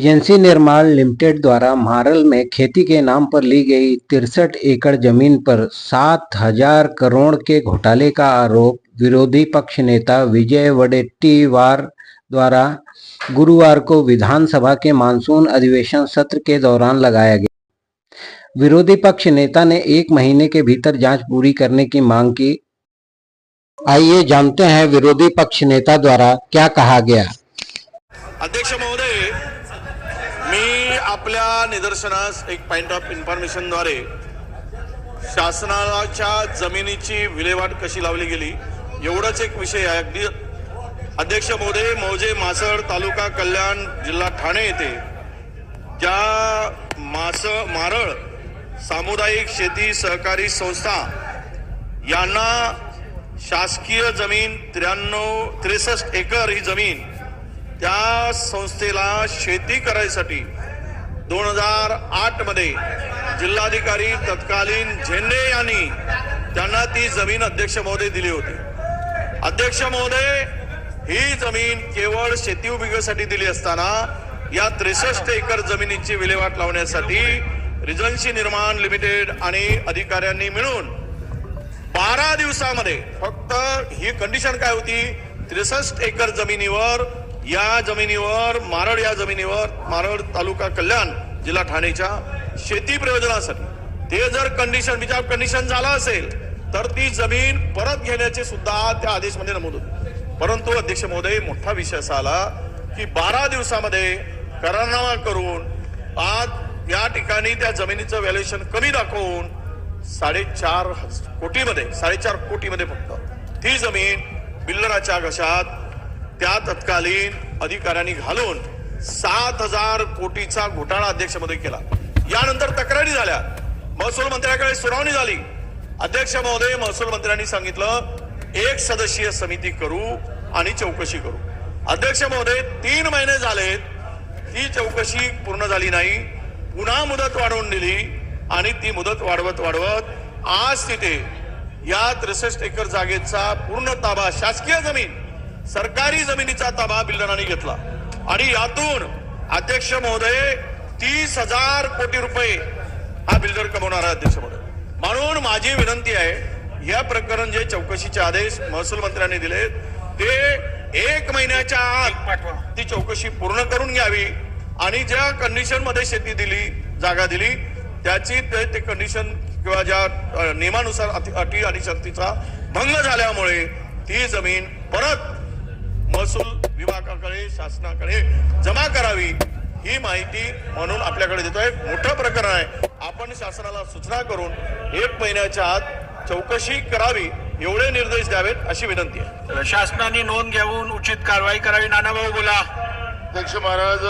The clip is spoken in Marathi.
रिजेंसी निर्माण लिमिटेड द्वारा मारल में खेती के नाम पर ली गई 63 एकड़ जमीन पर 7,000 करोड़ के घोटाले का आरोप विरोधी पक्ष नेता विजय वडेट्टीवार द्वारा गुरुवार को विधानसभा के मानसून अधिवेशन सत्र के दौरान लगाया गया। विरोधी पक्ष नेता ने 1 महीने के भीतर जांच पूरी करने की मांग की। आइए जानते हैं विरोधी पक्ष नेता द्वारा क्या कहा गया। अध्यक्ष महोदय, मी आपल्या निदर्शनास एक पॉइंट ऑफ इन्फॉर्मेशन द्वारे शासनाच्या जमिनीची विल्हेवाट कशी लावली गेली एवढाच एक विषय आहे। अगदी अध्यक्ष महोदय, मौजे मासळ तालुका कल्याण जिल्हा ठाणे येथे ज्या मारळ सामुदायिक शेती सहकारी संस्था यांना शासकीय जमीन 63 एकर ही जमीन त्या संस्थेला शेती करायसाठी 2008 मध्ये जिल्हाधिकारी तत्कालीन झेंडे यांनी त्यांना ती जमीन अध्यक्ष महोदय दिली होती। अध्यक्ष महोदय, ही जमीन केवळ शेती उभारणीसाठी दिली असताना या 63 एकर जमिनीची विल्हेवाट लावण्यासाठी रिजन्सी निर्माण लिमिटेड आणि अधिकाऱ्यांनी मिळून 12 दिवसामध्ये, फक्त ही कंडिशन काय होती, 63 एकर जमिनीवर, या जमिनीवर मारळ तालुका कल्याण जिल्हा ठाणेच्या शेती प्रयोजनासाठी ते जर कंडिशन झाला असेल तर ती जमीन परत घेण्याचे सुद्धा त्या आदेशमध्ये नमूद होते। परंतु अध्यक्ष महोदय, मोठा विषय असा आला की 12 दिवसामध्ये करारनामा करून आज या ठिकाणी त्या जमिनीचं व्हॅल्युएशन कमी दाखवून 4.5 कोटीमध्ये फक्त ती जमीन बिल्डराच्या घशात त्या तत्कालीन अधिकाऱ्यांनी घालून 7,000 कोटीचा घोटाळा अध्यक्ष महोदय केला। यानंतर तक्रारी झाल्या, महसूल मंत्र्याकडे सुनावणी झाली। अध्यक्ष महोदय, महसूल मंत्र्यांनी सांगितलं 1 सदस्यीय समिती करू आणि चौकशी करू। अध्यक्ष महोदय, 3 महिने झालेत, ती चौकशी पूर्ण झाली नाही, पुन्हा मुदत वाढवून दिली आणि ती मुदत वाढवत आज तिथे या 63 एकर जागेचा पूर्ण ताबा, शासकीय जमीन, सरकारी जमिनीचा ताबा बिल्डरांनी घेतला आणि यातून अध्यक्ष महोदय 30,000 कोटी रुपये हा बिल्डर कमवणार आहे। अध्यक्ष महोदय, म्हणून माझी विनंती आहे, या प्रकरण जे चौकशीचे आदेश महसूल मंत्र्यांनी दिले ते 1 महिन्याच्या आत ती चौकशी पूर्ण करून घ्यावी आणि ज्या कंडिशन मध्ये शेती दिली, जागा दिली, त्याची ते कंडिशन किंवा ज्या नियमानुसार अटी आणि शर्तीचा भंग झाल्यामुळे ती जमीन परत महसूल विभागाकडे, शासनाकडे जमा करावी, ही माहिती म्हणून आपल्याकडे देतोय। मोठं प्रकरण आहे, आपण शासनाला सूचना करून 1 महिन्याच्या आत चौकशी करावी एवढे निर्देश द्यावेत अशी विनंती आहे। शासनाने नोंद घेऊन उचित कारवाई करावी। नानाभाऊ बोला। अध्यक्ष महाराज,